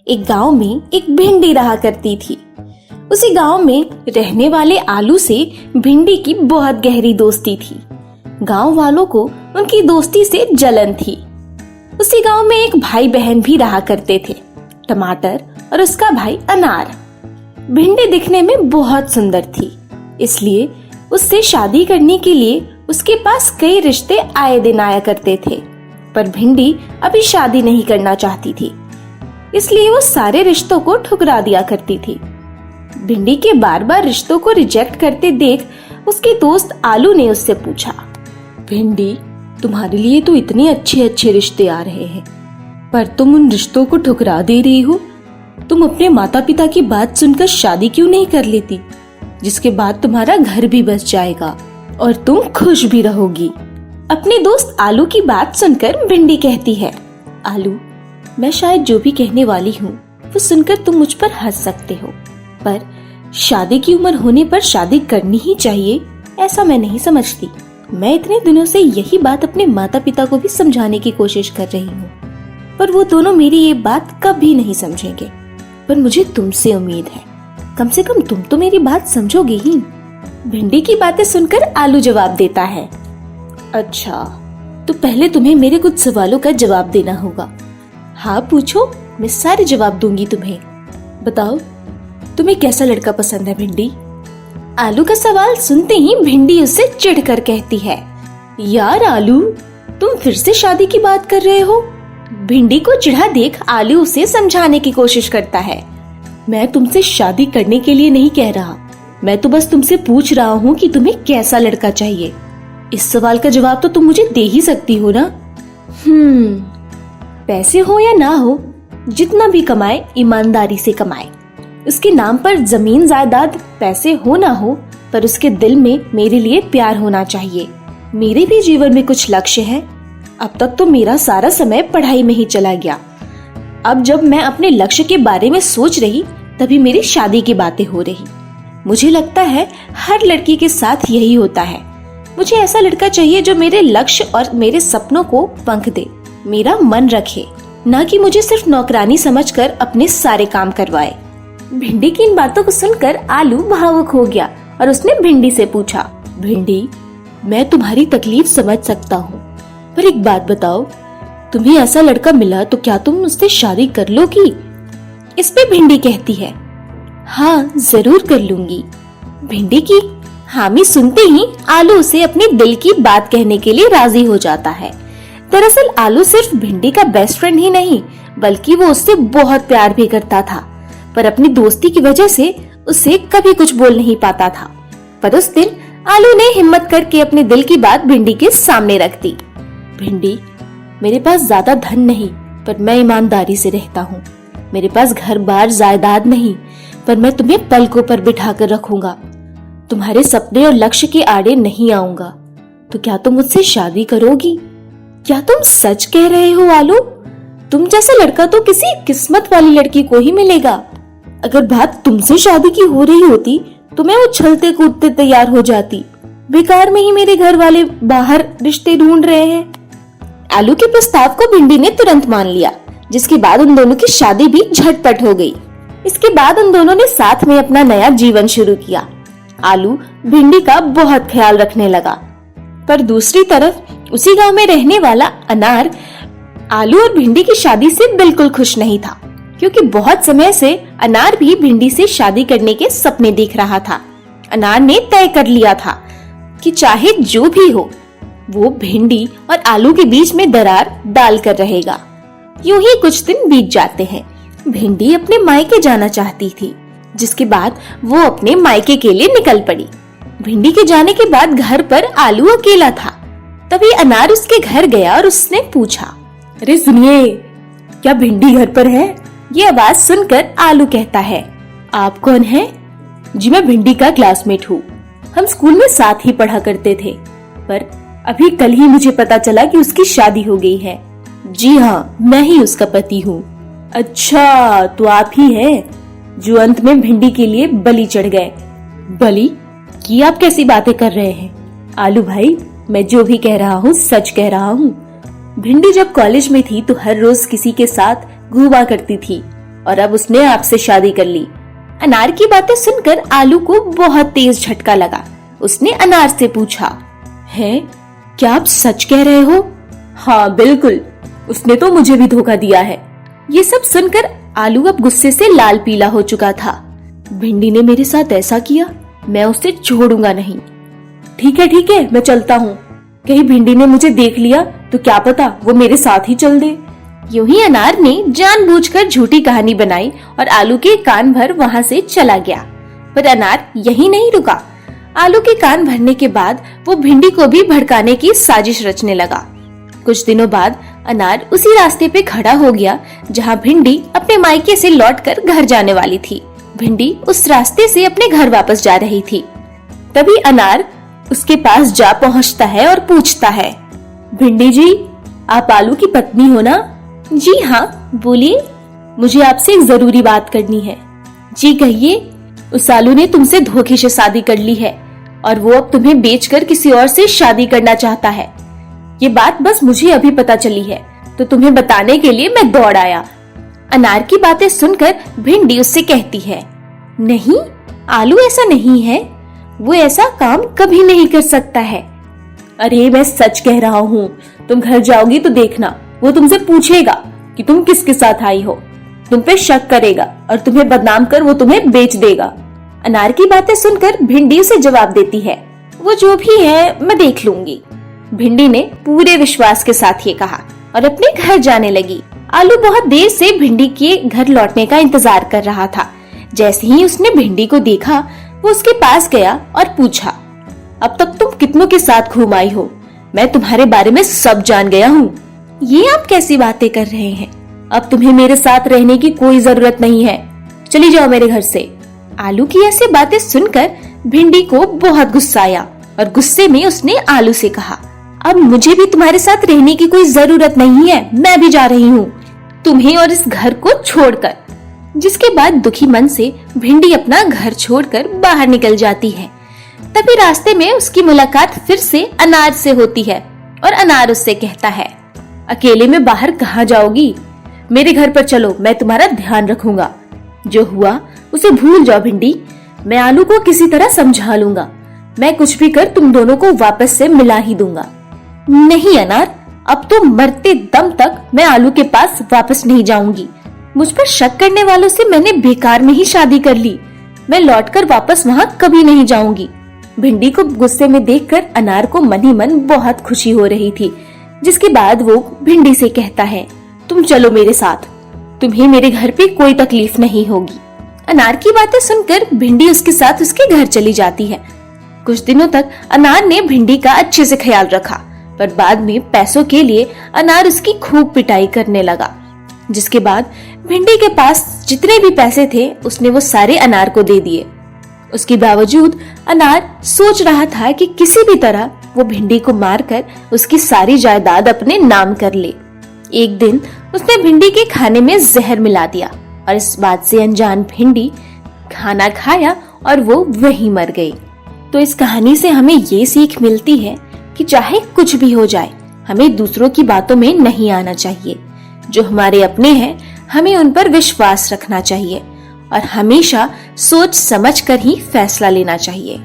एक गांव में एक भिंडी रहा करती थी। उसी गांव में रहने वाले आलू से भिंडी की बहुत गहरी दोस्ती थी। गांव वालों को उनकी दोस्ती से जलन थी। उसी गांव में एक भाई बहन भी रहा करते थे, टमाटर और उसका भाई अनार। भिंडी दिखने में बहुत सुंदर थी, इसलिए उससे शादी करने के लिए उसके पास कई रिश्ते आए दिन आया करते थे। पर भिंडी अभी शादी नहीं करना चाहती थी, इसलिए वो सारे रिश्तों को ठुकरा दिया करती थी। भिंडी के बार बार रिश्तों को रिजेक्ट करते देख उसके दोस्त आलू ने उससे पूछा, भिंडी, तुम्हारे लिए तो इतने अच्छे अच्छे रिश्ते आ रहे हैं, पर तुम उन रिश्तों को ठुकरा दे रही हो। तुम अपने माता पिता की बात सुनकर शादी क्यों नहीं कर लेती, जिसके बाद तुम्हारा घर भी बस जाएगा और तुम खुश भी रहोगी। अपने दोस्त आलू की बात सुनकर भिंडी कहती है, आलू, मैं शायद जो भी कहने वाली हूँ वो सुनकर तुम मुझ पर हंस सकते हो, पर शादी की उम्र होने पर शादी करनी ही चाहिए ऐसा मैं नहीं समझती। मैं इतने दिनों से यही बात अपने माता पिता को भी समझाने की कोशिश कर रही हूँ, पर वो दोनों मेरी ये बात कभी नहीं समझेंगे। पर मुझे तुमसे उम्मीद है, कम से कम तुम तो मेरी बात समझोगे ही। भिंडी की बातें सुनकर आलू जवाब देता है, अच्छा, तो पहले तुम्हें मेरे कुछ सवालों का जवाब देना होगा। हाँ पूछो, मैं सारे जवाब दूंगी तुम्हें। बताओ, तुम्हें कैसा लड़का पसंद है भिंडी? आलू का सवाल सुनते ही भिंडी उससे चिढ़कर कहती है, यार आलू, तुम फिर से शादी की बात कर रहे हो। भिंडी को चिढ़ा देख आलू उसे समझाने की कोशिश करता है, मैं तुमसे शादी करने के लिए नहीं कह रहा, मैं तो बस तुमसे पूछ रहा हूँ कि तुम्हें कैसा लड़का चाहिए। इस सवाल का जवाब तो तुम मुझे दे ही सकती हो ना। पैसे हो या ना हो, जितना भी कमाए ईमानदारी से कमाए। उसके नाम पर जमीन जायदाद, पैसे हो ना हो, पर उसके दिल में मेरे लिए प्यार होना चाहिए। मेरे भी जीवन में कुछ लक्ष्य है। अब तक तो मेरा सारा समय पढ़ाई में ही चला गया। अब जब मैं अपने लक्ष्य के बारे में सोच रही, तभी मेरी शादी की बातें हो रही। मुझे लगता है हर लड़की के साथ यही होता है। मुझे ऐसा लड़का चाहिए जो मेरे लक्ष्य और मेरे सपनों को पंख दे, मेरा मन रखे, ना कि मुझे सिर्फ नौकरानी समझकर अपने सारे काम करवाए। भिंडी की इन बातों को सुनकर आलू भावुक हो गया और उसने भिंडी से पूछा, भिंडी, मैं तुम्हारी तकलीफ समझ सकता हूँ, पर एक बात बताओ, तुम्हें ऐसा लड़का मिला तो क्या तुम उससे शादी कर लोगी? इस पे भिंडी कहती है, हाँ, जरूर कर लूंगी। भिंडी की हामी सुनते ही आलू उसे अपने दिल की बात कहने के लिए राजी हो जाता है। दरअसल आलू सिर्फ भिंडी का बेस्ट फ्रेंड ही नहीं, बल्कि वो उससे बहुत प्यार भी करता था, पर अपनी दोस्ती की वजह से उसे कभी कुछ बोल नहीं पाता था। पर उस दिन आलू ने हिम्मत करके अपने दिल की बात भिंडी के सामने रख दी। भिंडी, मेरे पास ज्यादा धन नहीं, पर मैं ईमानदारी से रहता हूँ। मेरे पास घर बार जायदाद नहीं, पर मैं तुम्हें पलकों पर बिठा कर रखूंगा। तुम्हारे सपने और लक्ष्य के आड़े नहीं आऊंगा। तो क्या तुम मुझसे शादी करोगी? क्या तुम सच कह रहे हो आलू? तुम जैसा लड़का तो किसी किस्मत वाली लड़की को ही मिलेगा। अगर बात तुमसे शादी की हो रही होती तो मैं उछलते कूदते तैयार हो जाती। बेकार में ही मेरे घर वाले बाहर रिश्ते ढूंढ रहे हैं। आलू के प्रस्ताव को भिंडी ने तुरंत मान लिया, जिसके बाद उन दोनों की शादी भी झटपट हो गई। इसके बाद उन दोनों ने साथ में अपना नया जीवन शुरू किया। आलू भिंडी का बहुत ख्याल रखने लगा, पर दूसरी तरफ उसी गांव में रहने वाला अनार आलू और भिंडी की शादी से बिल्कुल खुश नहीं था, क्योंकि बहुत समय से अनार भी भिंडी से शादी करने के सपने देख रहा था। अनार ने तय कर लिया था कि चाहे जो भी हो, वो भिंडी और आलू के बीच में दरार डालकर रहेगा। यूं ही कुछ दिन बीत जाते हैं। भिंडी अपने मायके जाना चाहती थी, जिसके बाद वो अपने मायके के लिए निकल पड़ी। भिंडी के जाने के बाद घर पर आलू अकेला था। तभी अनार उसके घर गया और उसने पूछा, अरे सुनिए, क्या भिंडी घर पर है? ये आवाज सुनकर आलू कहता है, आप कौन है? जी, मैं भिंडी का क्लासमेट हूँ। हम स्कूल में साथ ही पढ़ा करते थे, पर अभी कल ही मुझे पता चला कि उसकी शादी हो गई है। जी हाँ, मैं ही उसका पति हूँ। अच्छा, तो आप ही हैं जो अंत में भिंडी के लिए बलि चढ़ गए। बलि? कि आप कैसी बातें कर रहे हैं? आलू भाई, मैं जो भी कह रहा हूँ सच कह रहा हूँ। भिंडी जब कॉलेज में थी तो हर रोज किसी के साथ घूमा करती थी। और अब उसने आपसे शादी कर ली। अनार की बातें सुनकर आलू को बहुत तेज झटका लगा। उसने अनार से पूछा, है क्या आप सच कह रहे हो? हाँ बिल्कुल, उसने तो मुझे भी धोखा दिया है। ये सब सुनकर आलू अब गुस्से से लाल पीला हो चुका था। भिंडी ने मेरे साथ ऐसा किया, मैं उसे छोड़ूंगा नहीं। ठीक है, मैं चलता हूँ। कहीं भिंडी ने मुझे देख लिया तो क्या पता वो मेरे साथ ही चल दे। यूं ही अनार ने जानबूझकर झूठी कहानी बनाई और आलू के कान भर वहाँ से चला गया। पर अनार यही नहीं रुका। आलू के कान भरने के बाद वो भिंडी को भी भड़काने की साजिश रचने लगा। कुछ दिनों बाद अनार उसी रास्ते पे खड़ा हो गया जहाँ भिंडी अपने मायके से लौटकर घर जाने वाली थी। भिंडी उस रास्ते से अपने घर वापस जा रही थी। तभी अनार उसके पास जा पहुँचता है और पूछता है, भिंडी जी, आप आलू की पत्नी हो ना? जी हाँ, बोलिए। मुझे आपसे एक जरूरी बात करनी है। जी कहिए। उस आलू ने तुमसे धोखे से शादी कर ली है और वो अब तुम्हें बेचकर किसी और से शादी करना चाहता है। ये बात बस मुझे अभी पता चली है, तो तुम्हें बताने के लिए मैं दौड़ आया। अनार की बातें सुनकर भिंडी उससे कहती है, नहीं, आलू ऐसा नहीं है, वो ऐसा काम कभी नहीं कर सकता है। अरे मैं सच कह रहा हूँ, तुम घर जाओगी तो देखना, वो तुमसे पूछेगा कि तुम किसके साथ आई हो, तुम पे शक करेगा और तुम्हें बदनाम कर वो तुम्हें बेच देगा। अनार की बातें सुनकर भिंडी उसे जवाब देती है, वो जो भी है मैं देख लूंगी। भिंडी ने पूरे विश्वास के साथ ये कहा और अपने घर जाने लगी। आलू बहुत देर से भिंडी के घर लौटने का इंतजार कर रहा था। जैसे ही उसने भिंडी को देखा, वो उसके पास गया और पूछा, अब तक तुम कितनों के साथ घूम आई हो? मैं तुम्हारे बारे में सब जान गया हूँ। ये आप कैसी बातें कर रहे हैं? अब तुम्हें मेरे साथ रहने की कोई जरूरत नहीं है, चली जाओ मेरे घर से। आलू की ऐसी बातें सुनकर भिंडी को बहुत गुस्सा आया और गुस्से में उसने आलू से कहा, अब मुझे भी तुम्हारे साथ रहने की कोई जरूरत नहीं है, मैं भी जा रही हूँ, तुम्हें और इस घर को छोड़कर। जिसके बाद दुखी मन से भिंडी अपना घर छोड़कर बाहर निकल जाती है। तभी रास्ते में उसकी मुलाकात फिर से अनार से होती है और अनार उससे कहता है, अकेले में बाहर कहाँ जाओगी? मेरे घर पर चलो, मैं तुम्हारा ध्यान रखूंगा। जो हुआ उसे भूल जाओ भिंडी, मैं आलू को किसी तरह समझा लूंगा। मैं कुछ भी कर तुम दोनों को वापस से मिला ही दूंगा। नहीं अनार, अब तो मरते दम तक मैं आलू के पास वापस नहीं जाऊंगी। मुझ पर शक करने वालों से मैंने बेकार में ही शादी कर ली। मैं लौटकर वापस वहाँ कभी नहीं जाऊंगी। भिंडी को गुस्से में देखकर अनार को मन ही मन बहुत खुशी हो रही थी। जिसके बाद वो भिंडी से कहता है, तुम चलो मेरे साथ, तुम्हें मेरे घर पे कोई तकलीफ नहीं होगी। अनार की बातें सुनकर भिंडी उसके साथ उसके घर चली जाती है। कुछ दिनों तक अनार ने भिंडी का अच्छे से ख्याल रखा, पर बाद में पैसों के लिए अनार उसकी खूब पिटाई करने लगा। जिसके बाद भिंडी के पास जितने भी पैसे थे उसने वो सारे अनार को दे दिए। उसके बावजूद अनार सोच रहा था कि किसी भी तरह वो भिंडी को मारकर उसकी सारी जायदाद अपने नाम कर ले। एक दिन उसने भिंडी के खाने में जहर मिला दिया और इस बात से अनजान भिंडी खाना खाया और वो वहीं मर गई। तो इस कहानी से हमें ये सीख मिलती है कि चाहे कुछ भी हो जाए, हमें दूसरों की बातों में नहीं आना चाहिए। जो हमारे अपने हैं, हमें उन पर विश्वास रखना चाहिए और हमेशा सोच समझ कर ही फैसला लेना चाहिए।